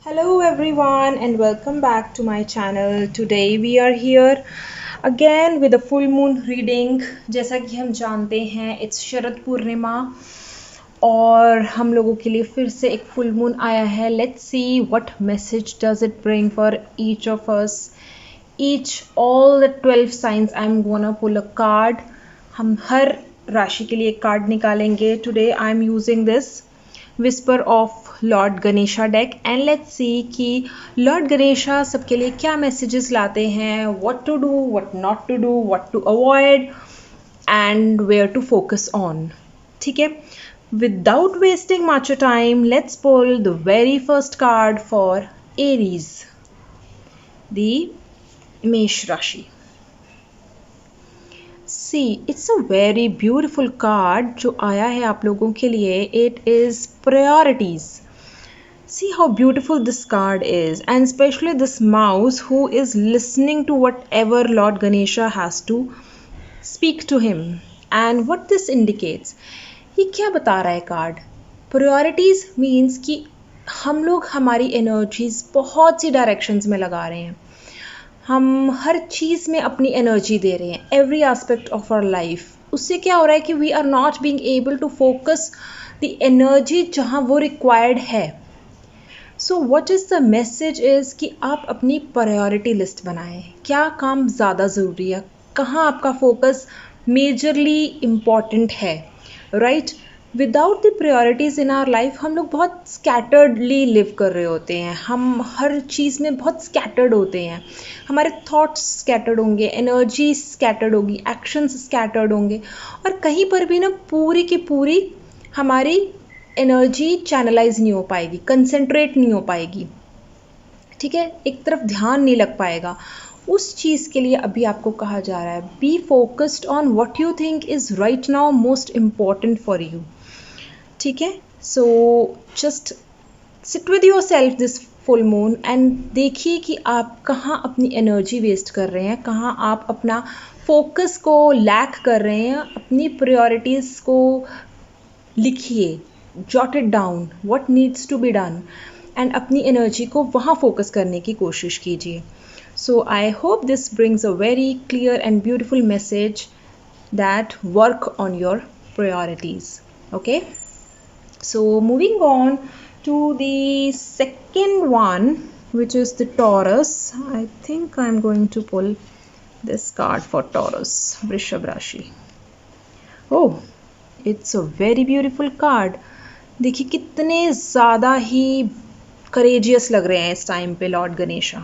Hello everyone and welcome back to my channel. Today we are here again with a full moon reading. जैसा कि हम जानते हैं it's Sharad Purnima और हम लोगों के लिए फिर से एक फुल मून आया है. Let's see what message does it bring for each of us. Each all the 12 signs I'm gonna pull a card. हम हर राशि के लिए एक कार्ड निकालेंगे. Today I'm using this whisper of Lord Ganesha deck and let's see कि Lord Ganesha सबके लिए क्या मैसेजेस लाते हैं, what to do, what not to do, what to avoid and where to focus on. ठीक है, without wasting much time let's pull the very first card for Aries, the मेष राशि. See it's a very beautiful card जो आया है आप लोगों के लिए. It is priorities. See how beautiful this card is, and especially this mouse who is listening to whatever Lord Ganesha has to speak to him. And what this indicates, ये क्या बता रहा है कार्ड? Priorities means कि हम लोग हमारी energies बहुत सी directions में लगा रहे हैं. हम हर चीज़ में अपनी एनर्जी दे रहे हैं, every aspect of our life. उससे क्या हो रहा है कि we are not being able to focus the energy जहाँ वो रिक्वायर्ड है. So what is the message is कि आप अपनी प्रायोरिटी लिस्ट बनाएं. क्या काम ज़्यादा ज़रूरी है, कहाँ आपका फोकस मेजरली इम्पॉर्टेंट है, right. Without the priorities in our life हम लोग बहुत स्कैटर्डली लिव कर रहे होते हैं. हम हर चीज़ में बहुत स्कैटर्ड होते हैं. हमारे थॉट्स स्कैटर्ड होंगे, एनर्जी स्कैटर्ड होगी, एक्शंस स्कैटर्ड होंगे और कहीं पर भी ना पूरी की पूरी हमारी एनर्जी चैनलाइज नहीं हो पाएगी, कंसंट्रेट नहीं हो पाएगी. ठीक है, एक तरफ ध्यान नहीं लग पाएगा. उस चीज़ के लिए अभी आपको कहा जा रहा है be focused on what you think is right now most important for you. ठीक है, so just sit with your self this full moon and देखिए कि आप कहाँ अपनी एनर्जी वेस्ट कर रहे हैं, कहाँ आप अपना फोकस को लैक कर रहे हैं. अपनी प्रायोरिटीज़ को लिखिए, jot it down what needs to be done and अपनी एनर्जी को वहाँ फोकस करने की कोशिश कीजिए. So I hope this brings a very clear and beautiful message that work on your priorities. Okay, so moving on to the second one, which is the Taurus. I think I'm going to pull this card for Taurus, Vrishab Rashi. Oh, it's a very beautiful card. देखिए कितने ज़्यादा ही courageous लग रहे हैं इस time पे Lord Ganesha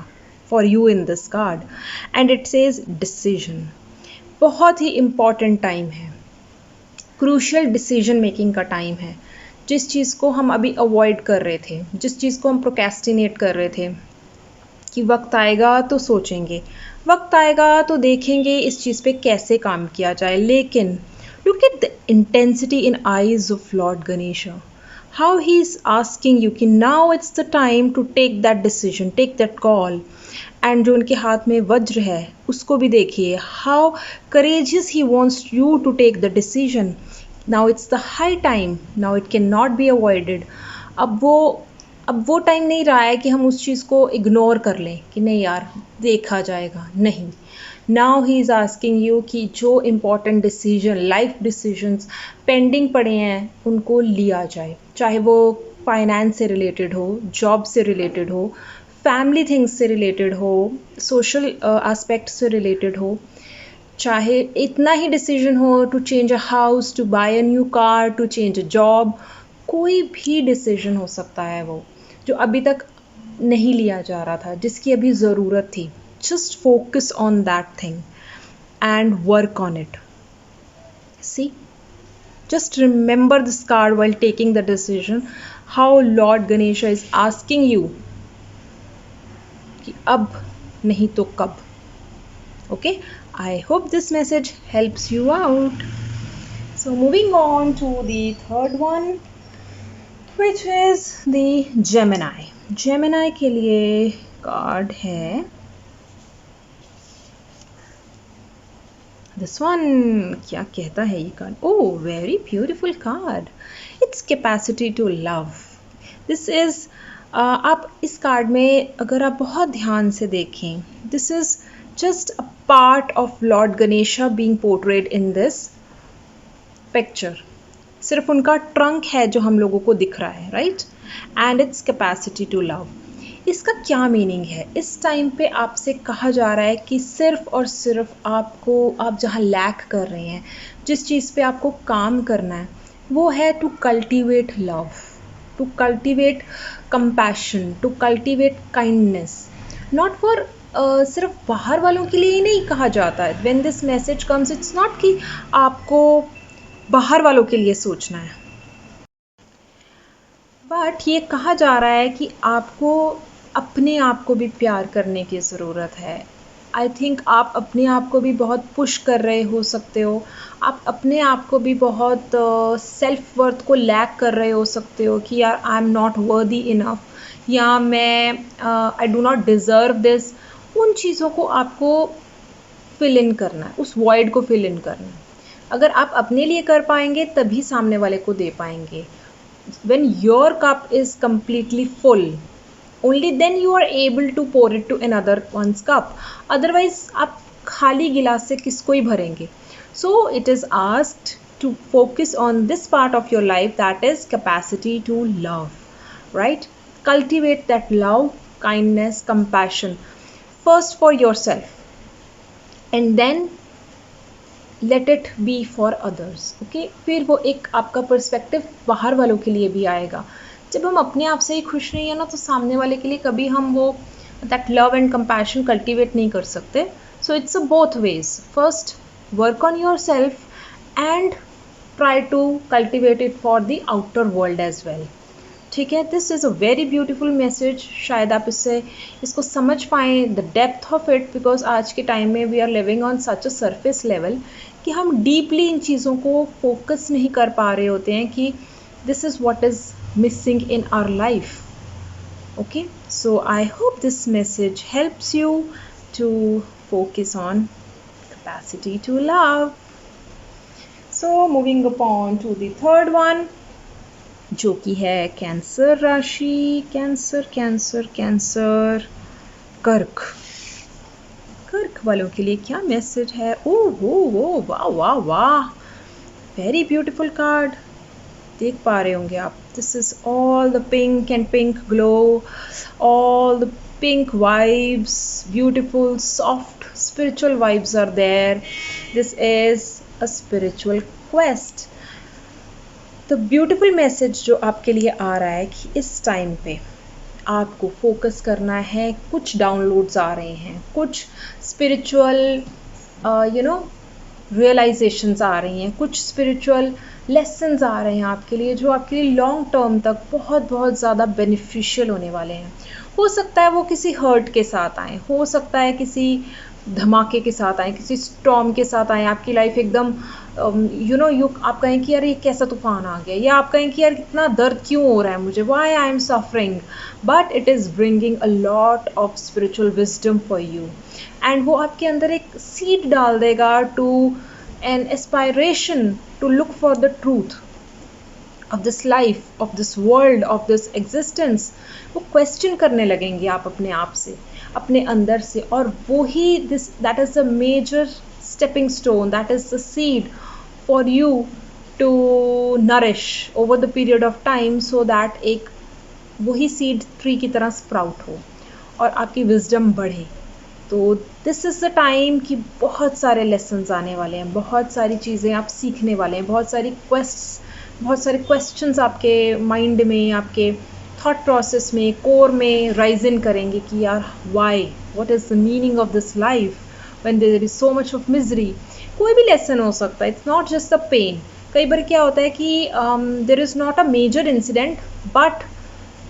for you in this card. And it says decision. बहुत ही important time है, क्रूशियल डिसीजन मेकिंग का टाइम है. जिस चीज़ को हम अभी अवॉइड कर रहे थे, जिस चीज़ को हम प्रोक्रेस्टिनेट कर रहे थे कि वक्त आएगा तो सोचेंगे, वक्त आएगा तो देखेंगे इस चीज़ पे कैसे काम किया जाए. लेकिन look at the intensity in eyes of Lord Ganesha, how he is asking you कि now it's the time to take that decision, take that call. And जो उनके हाथ में वज्र है उसको भी देखिए, how courageous he wants you to take the decision. Now it's the high time, now it cannot be avoided. अब वो टाइम नहीं रहा है कि हम उस चीज़ को इग्नोर कर लें कि नहीं यार देखा जाएगा, नहीं. Now he is asking you कि जो important decision, life decisions pending पड़े हैं उनको लिया जाए. चाहे वो फाइनेंस से रिलेटेड हो, जॉब से रिलेटेड हो, फैमिली थिंग्स से रिलेटेड हो, सोशल एस्पेक्ट से रिलेटेड हो, चाहे इतना ही डिसीजन हो to change a house, to buy a new car, to change a job. कोई भी डिसीजन हो सकता है वो जो अभी तक नहीं लिया जा रहा था, जिसकी अभी ज़रूरत थी. Just focus on that thing and work on it. See, just remember this card while taking the decision, how Lord Ganesha is asking you कि अब नहीं तो कब. Okay, I hope this message helps you out. So moving on to the third one, which is the Gemini. Gemini के लिए card है this one. क्या कहता है ये card? Oh, very beautiful card. It's capacity to love. This is आप इस card में अगर आप बहुत ध्यान से देखें, this is just a part of Lord Ganesha being portrayed in this picture. सिर्फ उनका ट्रंक है जो हम लोगों को दिख रहा है, right, and it's capacity to love. इसका क्या मीनिंग है? इस टाइम पे आपसे कहा जा रहा है कि सिर्फ और सिर्फ आपको, आप जहाँ लैक कर रहे हैं, जिस चीज़ पे आपको काम करना है, वो है to cultivate love, to cultivate compassion, to cultivate kindness. Not for सिर्फ बाहर वालों के लिए ही नहीं कहा जाता है। When this message comes, it's not कि आपको बाहर वालों के लिए सोचना है, बट ये कहा जा रहा है कि आपको अपने आप को भी प्यार करने की ज़रूरत है। आई थिंक आप अपने आप को भी बहुत पुश कर रहे हो सकते हो, आप अपने आप को भी बहुत सेल्फ वर्थ को लैक कर रहे हो सकते हो कि यार I am not worthy enough, या मैं I do not deserve this. उन चीज़ों को आपको फिल इन करना है, उस वॉइड को फिल इन करना है। अगर आप अपने लिए कर पाएंगे तभी सामने वाले को दे पाएंगे। when your cup is completely full, only then you are able to pour it to another one's cup, otherwise आप खाली गिलास से किसको ही भरेंगे। So it is asked to focus on this part of your life, that is capacity to love, right? Cultivate that love, kindness, compassion first for yourself and then let it be for others, okay. फिर वो एक आपका perspective बाहर वालों के लिए भी आएगा। जब हम अपने आप से ही खुश नहीं है ना, तो सामने वाले के लिए कभी हम वो that love and compassion cultivate नहीं कर सकते। So it's a both ways, first work on yourself and try to cultivate it for the outer world as well, ठीक है। This is a very beautiful message. शायद आप इसको समझ पाएँ the depth of it, because आज के time में we are living on such a surface level कि हम डीपली इन चीज़ों को फोकस नहीं कर पा रहे होते हैं कि this is what is missing in our life, okay. So I hope this message helps you to focus on capacity to love. So moving upon to the third one, जो कि है कैंसर राशि। कैंसर कैंसर कैंसर कर्क, कर्क वालों के लिए क्या मैसेज है? ओह हो, वाह वाह वाह, वेरी ब्यूटीफुल कार्ड। देख पा रहे होंगे आप, this is all the pink and pink glow, all the pink vibes, beautiful soft spiritual vibes are there. This is a spiritual quest. तो ब्यूटीफुल मैसेज जो आपके लिए आ रहा है कि इस टाइम पे आपको फोकस करना है। कुछ डाउनलोड्स आ रहे हैं, कुछ स्पिरिचुअल रियलाइजेशंस आ रही हैं, कुछ स्पिरिचुअल लेसन्स आ रहे हैं आपके लिए, जो आपके लिए लॉन्ग टर्म तक बहुत बहुत ज़्यादा बेनिफिशियल होने वाले हैं। हो सकता है वो किसी हर्ट के साथ आए, हो सकता है किसी धमाके के साथ आए, किसी स्टॉर्म के साथ आए, आपकी लाइफ एकदम आप कहें कि यार ये कैसा तूफान आ गया, या आप कहें कि यार इतना दर्द क्यों हो रहा है मुझे, why I am suffering, but it is bringing a lot of spiritual wisdom for you, and वो आपके अंदर एक सीड डाल देगा to an aspiration to look for the truth of this life, of this world, of this existence. वो question करने लगेंगे आप अपने आप से, अपने अंदर से, और वो ही that is the major stepping stone, that is the seed for you to nourish over the period of time, so that एक वही seed tree की तरह sprout हो और आपकी wisdom बढ़े। तो this is the time कि बहुत सारे lessons आने वाले हैं, बहुत सारी चीज़ें आप सीखने वाले हैं, बहुत सारी questions आपके mind में, आपके thought process में, core में rise in करेंगे कि यार why, what is the meaning of this life when there is so much of misery। कोई भी लेसन हो सकता है, it's not just the pain. कई बार क्या होता है कि there is not a major incident, but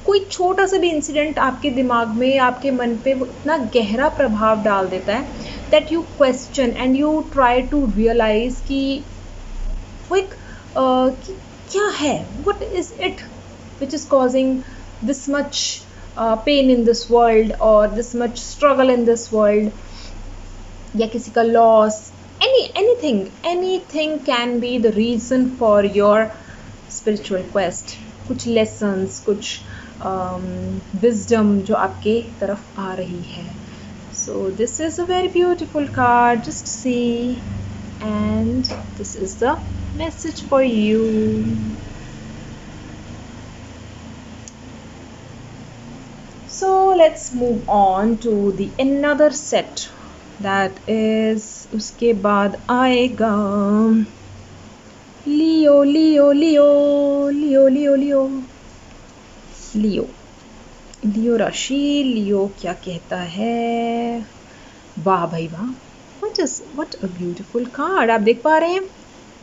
कोई छोटा सा भी इंसिडेंट आपके दिमाग में, आपके मन पे इतना गहरा प्रभाव डाल देता है that you question and you try to realize कि वो एक कि क्या है, what is it which is causing this much pain in this world और this much struggle in this world, या किसी का loss, anything can be the reason for your spiritual quest. कुछ लेसन्स, कुछ विजडम जो आपके तरफ आ रही है. So this is a very beautiful card, just see, and this is the message for you. So let's move on to the another set, that is उसके बाद आएगा लियो लियो लियो लियो लियो लियो लियो लियो राशि. लियो क्या कहता है? वाह भाई वाह, what a beautiful card. आप देख पा रहे हैं,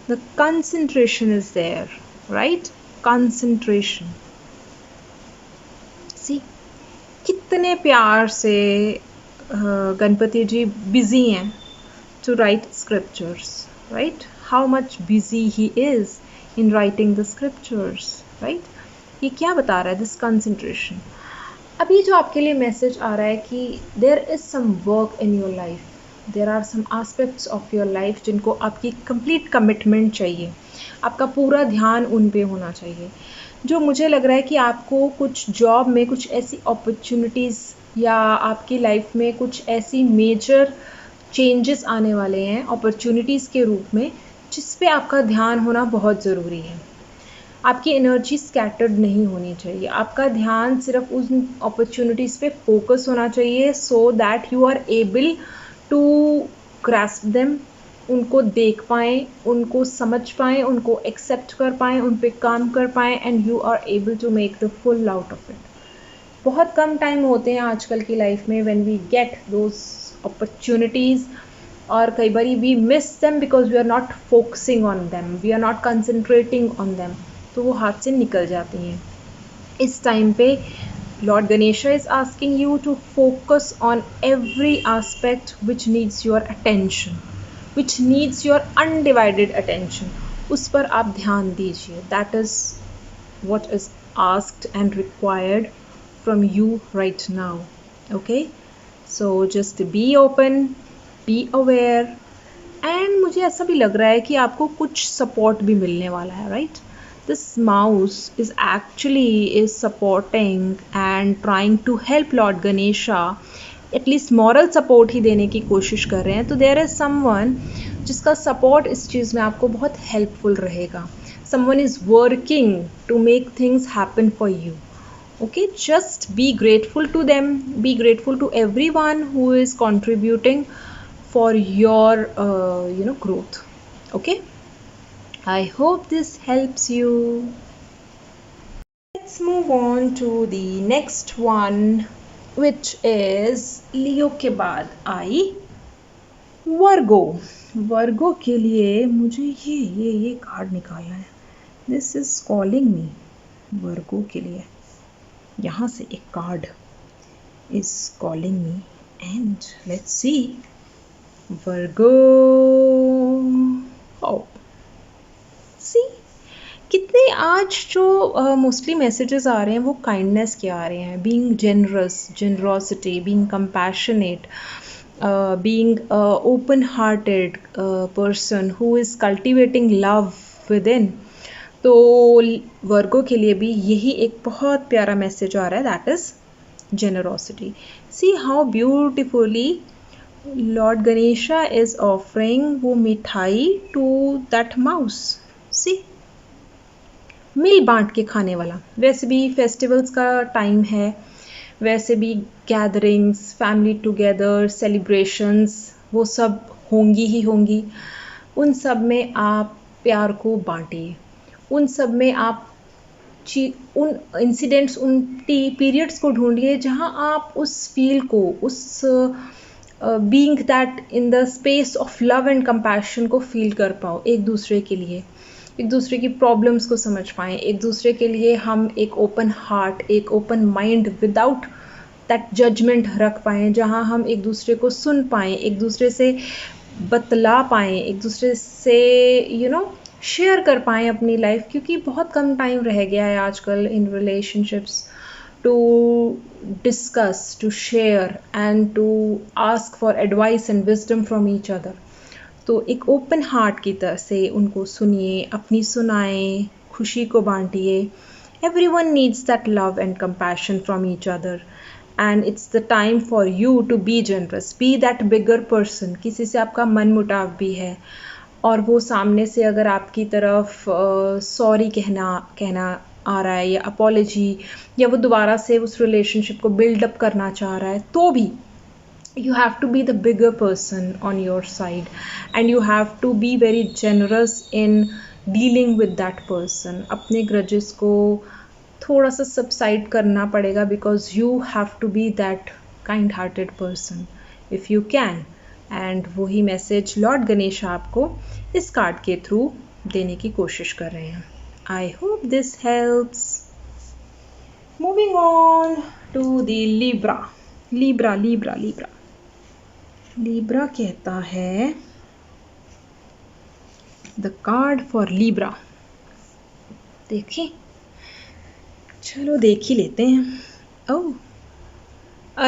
the concentration is there, right? Concentration. See, कितने प्यार से गणपति जी busy हैं to write scriptures, right? How much busy he is in writing the scriptures, right? ये क्या बता रहा है? This concentration. अभी जो आपके लिए मैसेज आ रहा है कि there is some work in your life, there are some aspects of your life जिनको आपकी कंप्लीट कमिटमेंट चाहिए, आपका पूरा ध्यान उन पे होना चाहिए. जो मुझे लग रहा है कि आपको कुछ जॉब में कुछ ऐसी अपॉर्चुनिटीज़ या आपकी लाइफ में कुछ ऐसी मेजर चेंजेस आने वाले हैं अपॉर्चुनिटीज़ के रूप में, जिस पे आपका ध्यान होना बहुत ज़रूरी है. आपकी एनर्जी स्कैटर्ड नहीं होनी चाहिए, आपका ध्यान सिर्फ उन अपॉर्चुनिटीज़ पे फोकस होना चाहिए, so that you are able to grasp them, उनको देख पाएँ, उनको समझ पाएँ, उनको एक्सेप्ट कर पाएँ, उन पे काम कर पाएँ, and you are able to make the full out of it. बहुत कम टाइम होते हैं आजकल की लाइफ में when we get those opportunities, और कई बार we miss them because we are not focusing on them, we are not concentrating on them, तो वो हाथ से निकल जाती हैं. इस टाइम पे Lord Ganesha is asking you to focus on every aspect which needs your attention, which needs your undivided attention. उस पर आप ध्यान दीजिए. That is what is asked and required from you right now. Okay, so just be open, be aware, and मुझे ऐसा भी लग रहा है कि आपको कुछ support भी मिलने वाला है, right? This mouse is actually supporting and trying to help Lord Ganesha, at least moral support ही देने की कोशिश कर रहे हैं. तो there is someone जिसका support इस चीज़ में आपको बहुत helpful रहेगा. Someone is working to make things happen for you. Okay, just be grateful to them, be grateful to everyone who is contributing for your growth. Okay, I hope this helps you. Let's move on to the next one, which is Leo के बाद आई वर्गो. वर्गो के लिए मुझे ये card निकालना है. This is calling me. Virgo के लिए यहाँ से एक card is calling me, and let's see. Virgo, oh see, कितने आज जो मोस्टली मैसेजेस आ रहे हैं वो काइंडनेस के आ रहे हैं. Being generous, generosity, being compassionate, being open hearted person who is cultivating love within. तो वर्गो के लिए भी यही एक बहुत प्यारा मैसेज आ रहा है, that is generosity. See how beautifully Lord Ganesha is offering वो मिठाई to that mouse. See, मिल बांट के खाने वाला. वैसे भी फेस्टिवल्स का टाइम है, वैसे भी गैदरिंग्स, फैमिली टुगेदर, सेलिब्रेशंस, वो सब होंगी ही होंगी. उन सब में आप प्यार को बांटिए, उन सब में आप उन इंसिडेंट्स, उन पीरियड्स को ढूंढिए जहां आप उस फील को, उस being that in the space of love and compassion को फील कर पाओ. एक दूसरे के लिए, एक दूसरे की प्रॉब्लम्स को समझ पाएँ, एक दूसरे के लिए हम एक ओपन हार्ट, एक open mind without that judgement रख पाएँ, जहाँ हम एक दूसरे को सुन पाएँ, एक दूसरे से बतला पाएँ, एक दूसरे से शेयर कर पाएँ अपनी लाइफ. क्योंकि बहुत कम टाइम रह गया है आजकल in relationships to discuss, to share and to ask for advice and wisdom from each other. तो एक ओपन हार्ट की तरह से उनको सुनिए, अपनी सुनाएं, खुशी को बांटिए, Everyone needs that love and compassion from each other. And it's the time for you to be generous. Be that bigger person. किसी से आपका मन मुटाव भी है और वो सामने से अगर आपकी तरफ सॉरी कहना कहना आ रहा है या अपॉलॉजी या वो दोबारा से उस रिलेशनशिप को बिल्डअप करना चाह रहा है तो भी you have to be the bigger person on your side and you have to be very generous in dealing with that person. अपने grudges को थोड़ा सा subside करना पड़ेगा because you have to be that kind hearted person if you can. And वही message Lord Ganesh आपको इस card के थ्रू देने की कोशिश कर रहे हैं. I hope this helps. Moving on to the Libra. Libra Libra Libra Libra कहता है द कार्ड फॉर लिब्रा. देखें, चलो देख ही लेते हैं. ओह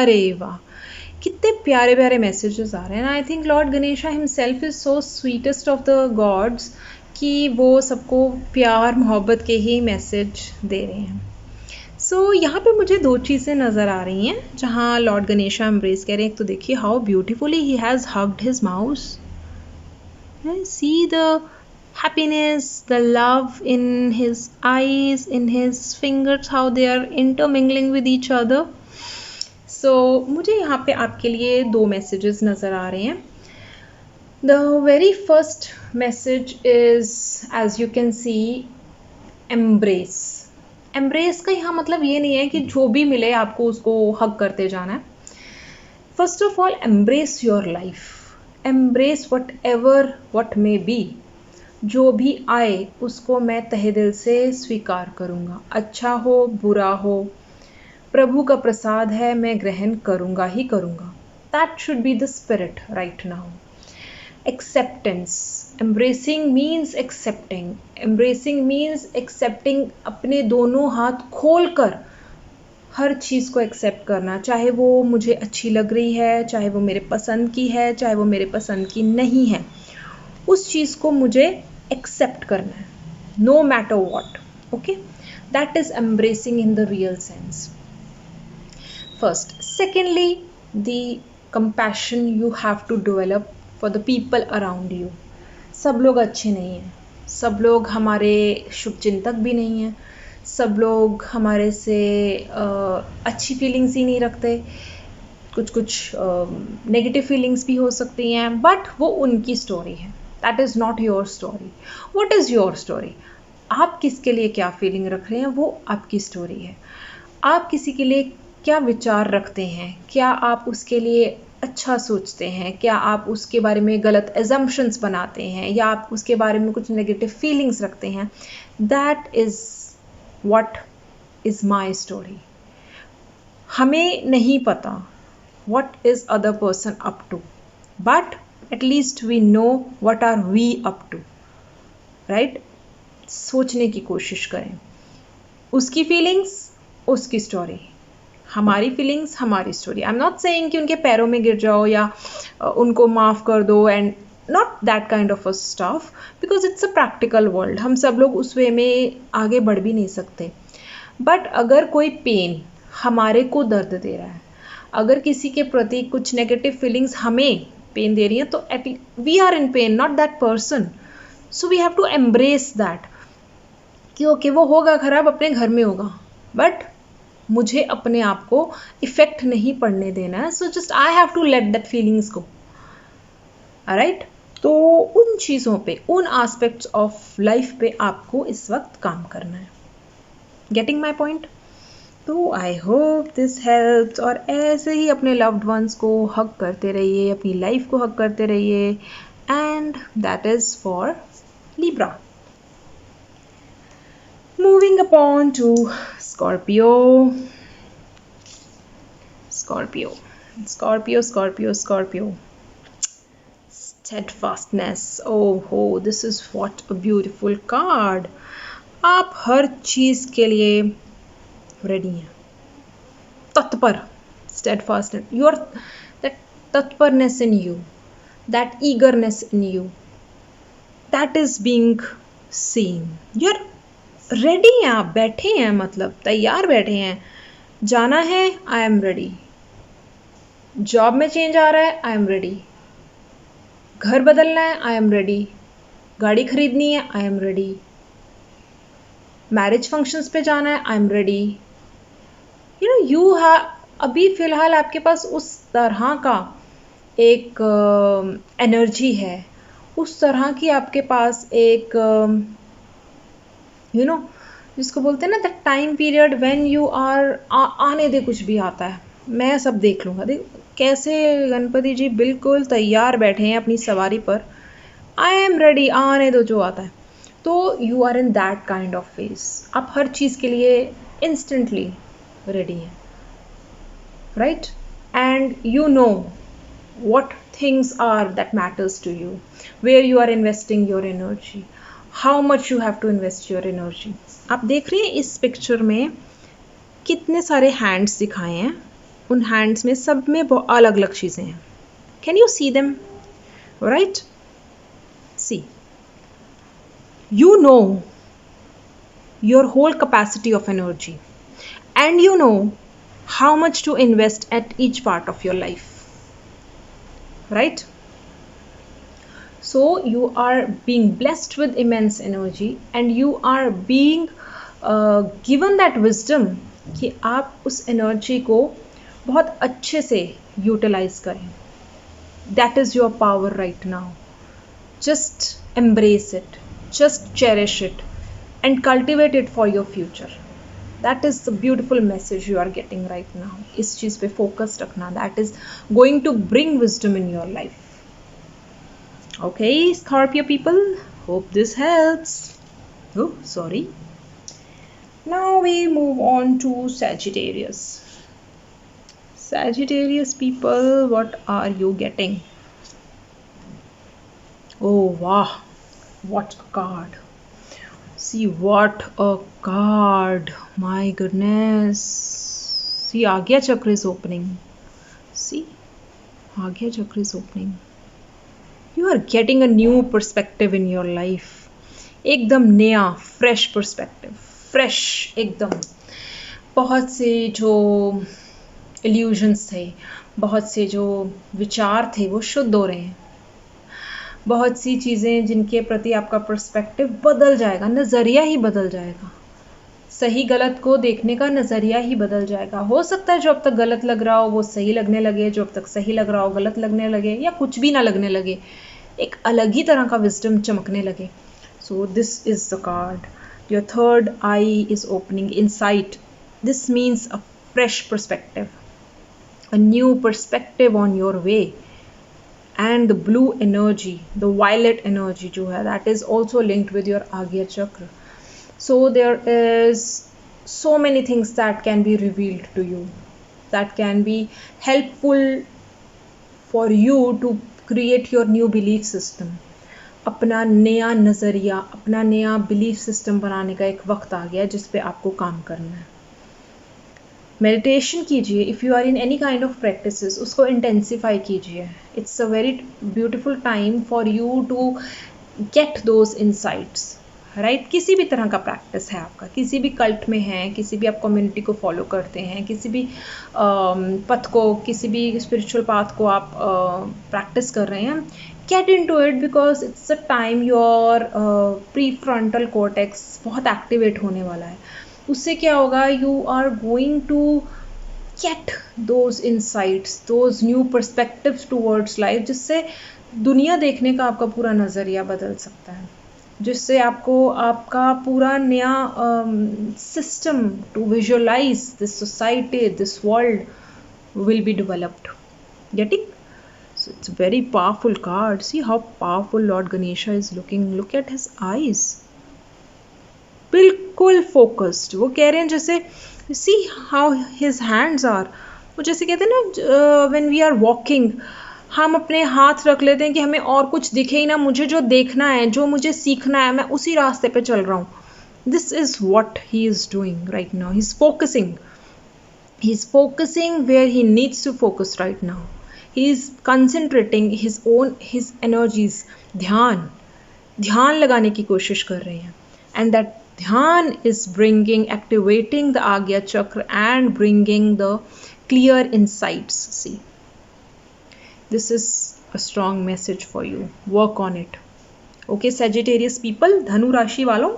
अरे वाह, कितने प्यारे प्यारे मैसेजेस आ रहे हैं. I think Lord Ganesha himself is so sweetest of the gods कि वो सबको प्यार मोहब्बत के ही मैसेज दे रहे हैं. सो यहाँ पे मुझे दो चीज़ें नज़र आ रही हैं जहाँ लॉर्ड गणेशा एम्ब्रेस कह रहे हैं. एक तो देखिए how beautifully he has hugged his mouse. See the happiness, the love in his eyes, in his fingers, how they are intermingling with each other. So मुझे यहाँ पे आपके लिए दो मैसेजेस नज़र आ रहे हैं. The very first message is, as you can see, embrace. Embrace का यहाँ मतलब ये नहीं है कि जो भी मिले आपको उसको हग करते जाना है. First of all, embrace your life. Embrace whatever what may be. जो भी आए उसको मैं तहे दिल से स्वीकार करूँगा. अच्छा हो बुरा हो, प्रभु का प्रसाद है, मैं ग्रहण करूँगा ही करूँगा. That should be the spirit right now. Acceptance. Embracing means accepting. Embracing means accepting, अपने दोनों हाथ खोल कर हर चीज़ को एक्सेप्ट करना. चाहे वो मुझे अच्छी लग रही है, चाहे वो मेरे पसंद की है, चाहे वो मेरे पसंद की नहीं है, उस चीज़ को मुझे एक्सेप्ट करना है, no matter what. Okay, that is embracing in the real sense. First. Secondly, the compassion you have to develop for the people around you. सब लोग अच्छे नहीं हैं, सब लोग हमारे शुभ चिंतक भी नहीं हैं, सब लोग हमारे से अच्छी फीलिंग्स ही नहीं रखते, कुछ कुछ नेगेटिव फीलिंग्स भी हो सकती हैं, बट वो उनकी स्टोरी है. That is not your story. What is your story? आप किसके लिए क्या फीलिंग रख रहे हैं वो आपकी स्टोरी है. आप किसी के लिए क्या विचार रखते हैं, क्या आप उसके लिए अच्छा सोचते हैं, क्या आप उसके बारे में गलत एजम्पशंस बनाते हैं, या आप उसके बारे में कुछ नेगेटिव फीलिंग्स रखते हैं, that is what is my story. हमें नहीं पता what is other person up to, but at least we know what are we up to, right? सोचने की कोशिश करें. उसकी फीलिंग्स उसकी स्टोरी, हमारी फीलिंग्स हमारी story. I am not saying कि उनके पैरों में गिर जाओ या उनको माफ़ कर दो, and not that kind of a stuff, because it's a practical world. हम सब लोग उस वे में आगे बढ़ भी नहीं सकते. बट अगर कोई पेन हमारे को दर्द दे रहा है, अगर किसी के प्रति कुछ नेगेटिव फीलिंग्स हमें पेन दे रही हैं, तो we are in pain, not that person. So we have to embrace that कि ओके वो होगा खराब, अपने घर में होगा, बट मुझे अपने आप को इफेक्ट नहीं पड़ने देना है. So just I have to let that feelings go. Right? तो उन चीज़ों पे, उन एस्पेक्ट्स ऑफ लाइफ पे आपको इस वक्त काम करना है. Getting my point? तो आई होप दिस हेल्प्स. और ऐसे ही अपने लव्ड वंस को हग करते रहिए, अपनी लाइफ को हग करते रहिए. And that is for Libra. Moving upon to Scorpio. Scorpio Scorpio Scorpio Scorpio. Steadfastness. Oh ho, this is what a beautiful card. आप हर चीज़ के लिए रेडी हैं, तत्पर. steadfastness, your that tatparness in you, that eagerness in you, that is being seen. You're ready हैं आप, बैठे हैं, मतलब तैयार बैठे हैं। जाना है, आई एम रेडी। जॉब में चेंज आ रहा है, आई एम रेडी। घर बदलना है, आई एम रेडी। गाड़ी खरीदनी है, I am ready. Marriage functions पे जाना है, आई एम रेडी। यू अभी फिलहाल आपके पास उस तरह का एक एनर्जी है, उस तरह की आपके पास एक जिसको बोलते हैं ना the time period when you are, आने दे कुछ भी आता है, मैं सब देख लूँगा। देख कैसे गणपति जी बिल्कुल तैयार बैठे हैं अपनी सवारी पर। आई एम रेडी, आने दो जो आता है। तो you are in that kind of phase, आप हर चीज़ के लिए इंस्टेंटली रेडी हैं, right? And you know what things are that matters to you, where you are investing your energy, how much you have to invest your energy. आप देख रहे हैं इस पिक्चर में कितने सारे हैंड्स दिखाए हैं, उन हैंड्स में सब में अलग अलग चीज़ें हैं। Can you see them? Right, see, you know your whole capacity of energy and you know how much to invest at each part of your life, right? So you are being blessed with immense energy and you are being given that wisdom कि आप उस energy को बहुत अच्छे से utilise करें. That is your power right now. Just embrace it, just cherish it and cultivate it for your future. That is the beautiful message you are getting right now. इस चीज़ पे focus रखना, that is going to bring wisdom in your life. Okay, Scorpio people, hope this helps. Oh, sorry. Now we move on to Sagittarius. Sagittarius people, what are you getting? Oh wow, what a card. See what a card. My goodness. See, Agya Chakra is opening. See, Agya Chakra is opening. You are getting a new perspective in your life. एकदम नया, fresh perspective. Fresh, एकदम. बहुत से जो illusions थे, बहुत से जो विचार थे वो शुद्ध हो रहे हैं. बहुत सी चीज़ें जिनके प्रति आपका पर्सपेक्टिव बदल जाएगा, नज़रिया ही बदल जाएगा. सही गलत को देखने का नज़रिया ही बदल जाएगा. हो सकता है जो अब तक गलत लग रहा हो वो सही लगने लगे, जो अब तक सही लग रहा हो गलत लगने लगे, या कुछ भी ना लगने लगे, एक अलग ही तरह का विजडम चमकने लगे. So this is the card. Your third I is opening in site. This means a fresh perspective, a new perspective on your way. And the blue energy, the violet energy जो है, that is also linked with your Agya Chakra. So there is so many things that can be revealed to you, that can be helpful for you to create your new belief system. अपना नया नज़रिया, अपना नया belief system बनाने का एक वक्त आ गया जिस पे आपको काम करना है. मेडिटेशन कीजिए. If you are in any kind of practices, उसको इंटेंसिफाई कीजिए. It's a very beautiful time for you to get those insights, right? किसी भी तरह का प्रैक्टिस है आपका, किसी भी कल्ट में है, किसी भी आप कम्युनिटी को फॉलो करते हैं, किसी भी पथ को, किसी भी स्पिरिचुअल पाथ को आप प्रैक्टिस कर रहे हैं, get into it because it's a time your prefrontal cortex बहुत एक्टिवेट होने वाला है. उससे क्या होगा, you are going to get those insights, those new perspectives towards life, जिससे दुनिया देखने का आपका पूरा नज़रिया बदल सकता है, जिससे आपको आपका पूरा नया system to visualize this society, this world will be developed. Getting? So it's a very powerful card. See how powerful Lord Ganesha is looking. Look at his eyes. बिल्कुल फोकस्ड. वो कह रहे हैं जैसे, see how his hands are. वो जैसे कहते हैं ना, व्हेन वी आर वॉकिंग, हम अपने हाथ रख लेते हैं कि हमें और कुछ दिखे ही ना, मुझे जो देखना है, जो मुझे सीखना है, मैं उसी रास्ते पे चल रहा हूँ. This is what he is doing right now. He is focusing where he needs to focus right now. He is concentrating his energies. ध्यान लगाने की कोशिश कर रहे हैं. And that ध्यान is bringing, activating the Agya Chakra and bringing the clear insights. See, this is a strong message for you. Work on it. Okay, Sagittarius people, धनु राशि वालों,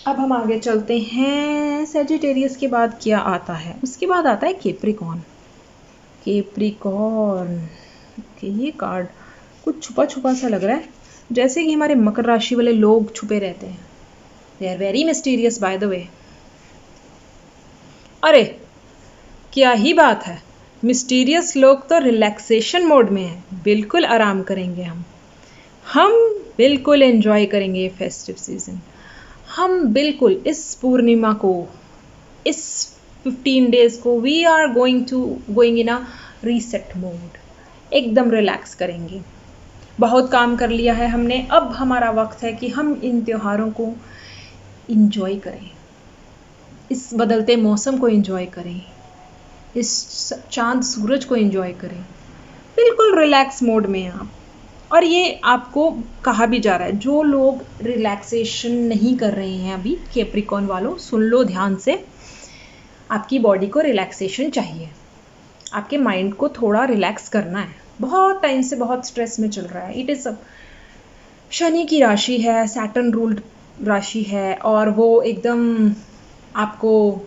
अब हम आगे चलते हैं। सेजिटेरियस के बाद क्या आता है? उसके बाद आता है कैप्रिकॉर्न। कैप्रिकॉर्न के ये कार्ड कुछ छुपा छुपा सा लग रहा है, जैसे कि हमारे मकर राशि वाले लोग छुपे रहते हैं। They are very mysterious by the way. अरे क्या ही बात है, मिस्टीरियस लोग तो रिलैक्सेशन मोड में हैं। बिल्कुल आराम करेंगे हम बिल्कुल एंजॉय करेंगे ये फेस्टिव सीजन। हम बिल्कुल इस पूर्णिमा को, इस 15 डेज को we are going in a reset mode. एकदम रिलैक्स करेंगे। बहुत काम कर लिया है हमने, अब हमारा वक्त है कि हम इन त्योहारों को इंजॉय करें, इस बदलते मौसम को इंजॉय करें, इस चांद सूरज को इंजॉय करें। बिल्कुल रिलैक्स मोड में आप। और ये आपको कहा भी जा रहा है, जो लोग रिलैक्सेशन नहीं कर रहे हैं अभी, कैप्रिकॉर्न वालों सुन लो ध्यान से। आपकी बॉडी को रिलैक्सेशन चाहिए, आपके माइंड को थोड़ा रिलैक्स करना है। बहुत टाइम से बहुत स्ट्रेस में चल रहा है। इट इज़ शनि की राशि है, सैटर्न रूल्ड राशि है, और वो एकदम आपको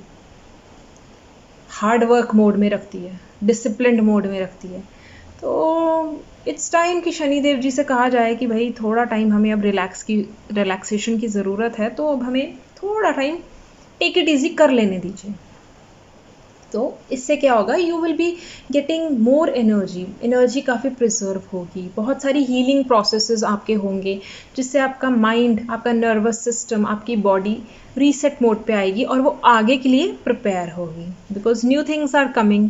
हार्ड वर्क मोड में रखती है, डिसिप्लिन्ड मोड में रखती है। तो इट्स टाइम कि शनिदेव जी से कहा जाए कि भाई थोड़ा टाइम हमें अब रिलैक्सेशन की ज़रूरत है, तो अब हमें थोड़ा टाइम टेक इट ईजी कर लेने दीजिए। तो इससे क्या होगा, you will be getting more energy काफ़ी प्रिजर्व होगी। बहुत सारी हीलिंग प्रोसेसेस आपके होंगे, जिससे आपका माइंड, आपका नर्वस सिस्टम, आपकी बॉडी रीसेट मोड पे आएगी और वो आगे के लिए प्रिपेयर होगी। Because new things are coming.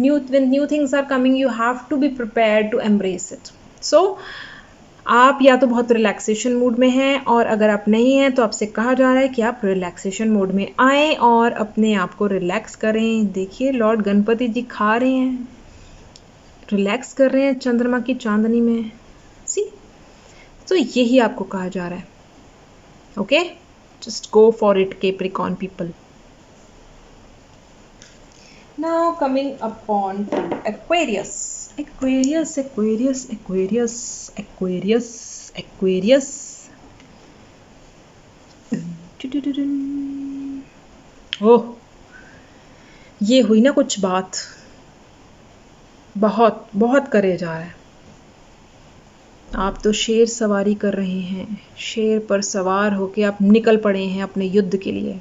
When new things are coming, you have to be prepared to embrace it. So आप या तो बहुत रिलैक्सेशन मूड में हैं, और अगर आप नहीं हैं तो आपसे कहा जा रहा है कि आप रिलैक्सेशन मूड में आएँ और अपने आप को रिलैक्स करें। देखिए लॉर्ड गणपति जी खा रहे हैं, रिलैक्स कर रहे हैं चंद्रमा की चांदनी में। सी, तो यही आपको कहा जा रहा है। Okay, just go for it Capricorn people. Now coming upon to Aquarius. Aquarius. ओह, ये हुई ना कुछ बात, बहुत बहुत करे जा रहा है। आप तो शेर सवारी कर रहे हैं, शेर पर सवार होके आप निकल पड़े हैं अपने युद्ध के लिए,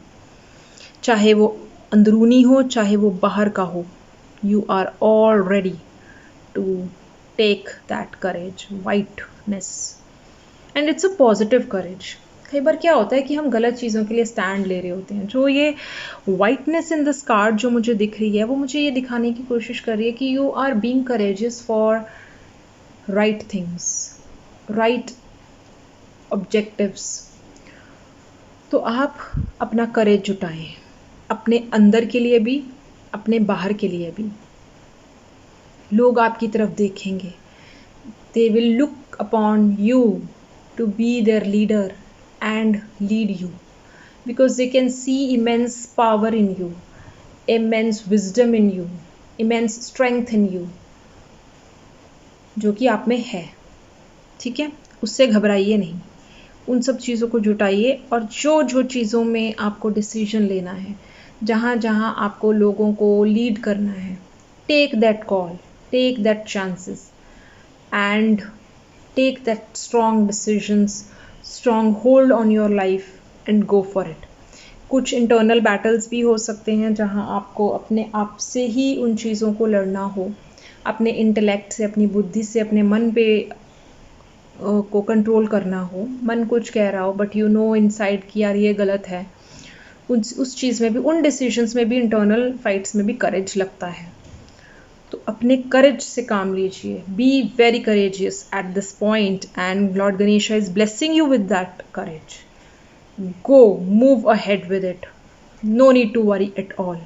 चाहे वो अंदरूनी हो चाहे वो बाहर का हो। You are all ready to take that courage, whiteness, and it's a positive courage. कई बार क्या होता है कि हम गलत चीज़ों के लिए स्टैंड ले रहे होते हैं। जो ये वाइटनेस इन दिस कार्ड जो मुझे दिख रही है, वो मुझे ये दिखाने की कोशिश कर रही है कि you are being courageous for right things, right objectives. तो आप अपना करेज जुटाएं, अपने अंदर के लिए भी, अपने बाहर के लिए भी। लोग आपकी तरफ देखेंगे, they will look upon you to be their leader and lead you, because they can see immense power in you, immense wisdom in you, immense strength in you, जो कि आप में है। ठीक है, उससे घबराइए नहीं, उन सब चीज़ों को जुटाइए, और जो जो चीज़ों में आपको डिसीजन लेना है, जहाँ जहाँ आपको लोगों को लीड करना है, take that call, take that chances and take that strong decisions, strong hold on your life and go for it. कुछ इंटरनल बैटल्स भी हो सकते हैं जहाँ आपको अपने आप से ही उन चीज़ों को लड़ना हो, अपने इंटेलेक्ट से, अपनी बुद्धि से, अपने मन पे को कंट्रोल करना हो। मन कुछ कह रहा हो बट यू नो इनसाइड कि यार ये गलत है। उस चीज़ में भी, उन डिसीजंस में भी, इंटरनल फाइट्स में भी करेज लगता है। तो अपने करेज से काम लीजिए, be very courageous at this point, and Lord Ganesh is blessing you with that courage. Go, move ahead with it, no need to worry at all.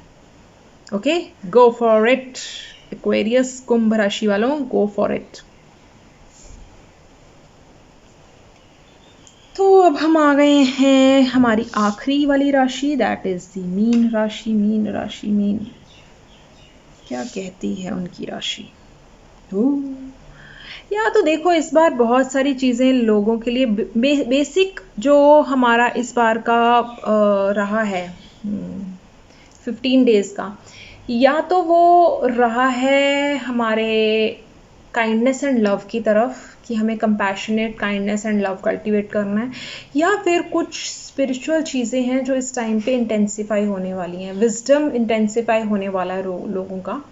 Okay, go for it Aquarius, कुंभ राशि वालों, गो फॉर इट। तो अब हम आ गए हैं हमारी आखिरी वाली राशि, दैट इज द मीन राशि। मीन राशि, मीन क्या कहती है उनकी राशि? या तो देखो, इस बार बहुत सारी चीज़ें लोगों के लिए बेसिक जो हमारा इस बार का रहा है 15 डेज का, या तो वो रहा है हमारे काइंडनेस एंड लव की तरफ कि हमें compassionate kindness and love cultivate करना है, या फिर कुछ स्पिरिचुअल चीज़ें हैं जो इस टाइम पे इंटेंसिफाई होने वाली हैं। विजडम इंटेंसिफाई होने वाला है लोगों का,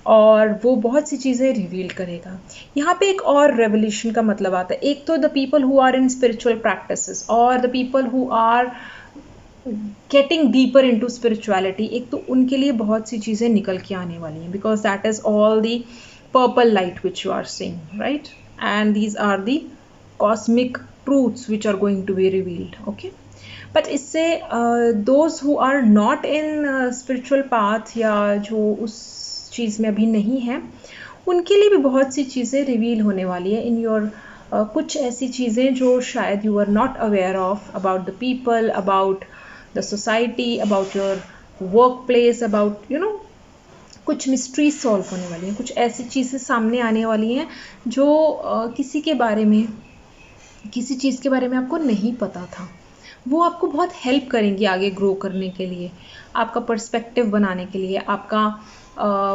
और वो बहुत सी चीज़ें रिवील करेगा। यहाँ पे एक और रेवोल्यूशन का मतलब आता है। एक तो the people who are in spiritual practices और the people who are getting deeper into spirituality, एक तो उनके लिए बहुत सी चीज़ें निकल के आने वाली हैं, because that is all the purple light which you are seeing, right? And these are the cosmic truths which are going to be revealed, okay? But इससे those who are not in spiritual path, या जो उस चीज़ में अभी नहीं है, उनके लिए भी बहुत सी चीज़ें रिवील होने वाली है इन योर कुछ ऐसी चीज़ें जो शायद you are not aware of, about the people, about the society, about your workplace, about you know, कुछ मिस्ट्रीज सॉल्व होने वाली हैं, कुछ ऐसी चीज़ें सामने आने वाली हैं जो किसी के बारे में, किसी चीज़ के बारे में आपको नहीं पता था। वो आपको बहुत हेल्प करेंगी आगे ग्रो करने के लिए, आपका पर्सपेक्टिव बनाने के लिए, आपका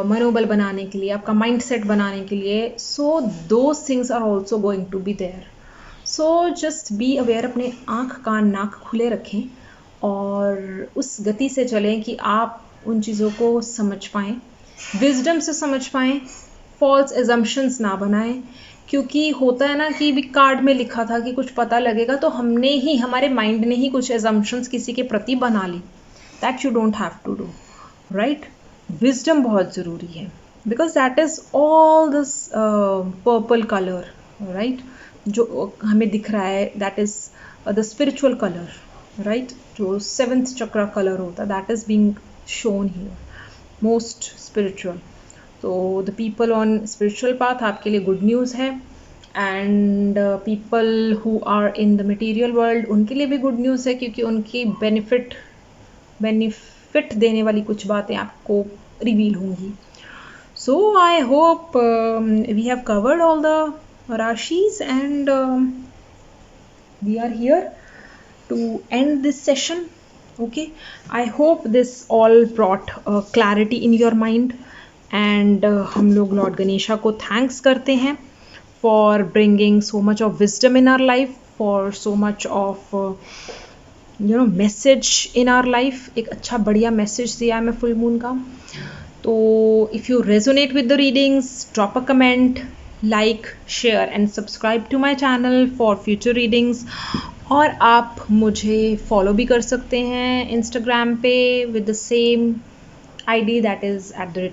मनोबल बनाने के लिए, आपका माइंडसेट बनाने के लिए। सो दो things are also going to be there. So just be aware, अपने आँख कान नाक खुले रखें और उस गति से चलें कि आप उन चीज़ों को समझ पाएँ, विजडम से समझ पाएँ, फॉल्स एजम्पशंस ना बनाएं। क्योंकि होता है ना कि भी कार्ड में लिखा था कि कुछ पता लगेगा, तो हमने ही, हमारे माइंड ने ही कुछ एजम्पशंस किसी के प्रति बना ली। That you don't have to do, right? Wisdom बहुत ज़रूरी है, because that is all this purple colour, right, जो हमें दिख रहा है, that is the spiritual colour, right? जो 7th चक्रा कलर होता है, that is being shown here, most spiritual. तो the people on spiritual path, आपके लिए गुड न्यूज़ है, and people who are in the material world, उनके लिए भी गुड न्यूज़ है, क्योंकि उनकी बेनिफिट देने वाली कुछ बातें आपको रिवील होंगी। So I hope we have covered all the rashis, and we are here to end this session. Okay, I hope this all brought clarity in your mind, and हम लोग लॉर्ड गणेशा को thanks करते हैं for bringing so much of wisdom in our life, for so much of message in our life. एक अच्छा बढ़िया message दिया है मैं फुल मून का। तो if you resonate with the readings, drop a comment, like, share and subscribe to my channel for future readings. और आप मुझे फॉलो भी कर सकते हैं इंस्टाग्राम पे with the same ID, that is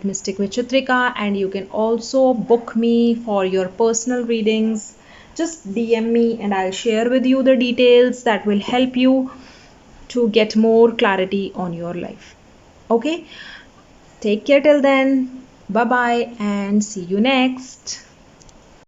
@mysticvichitrika, and you can also book me for your personal readings. Just DM me and I'll share with you the details that will help you to get more clarity on your life. Okay, take care till then. Bye bye and see you next.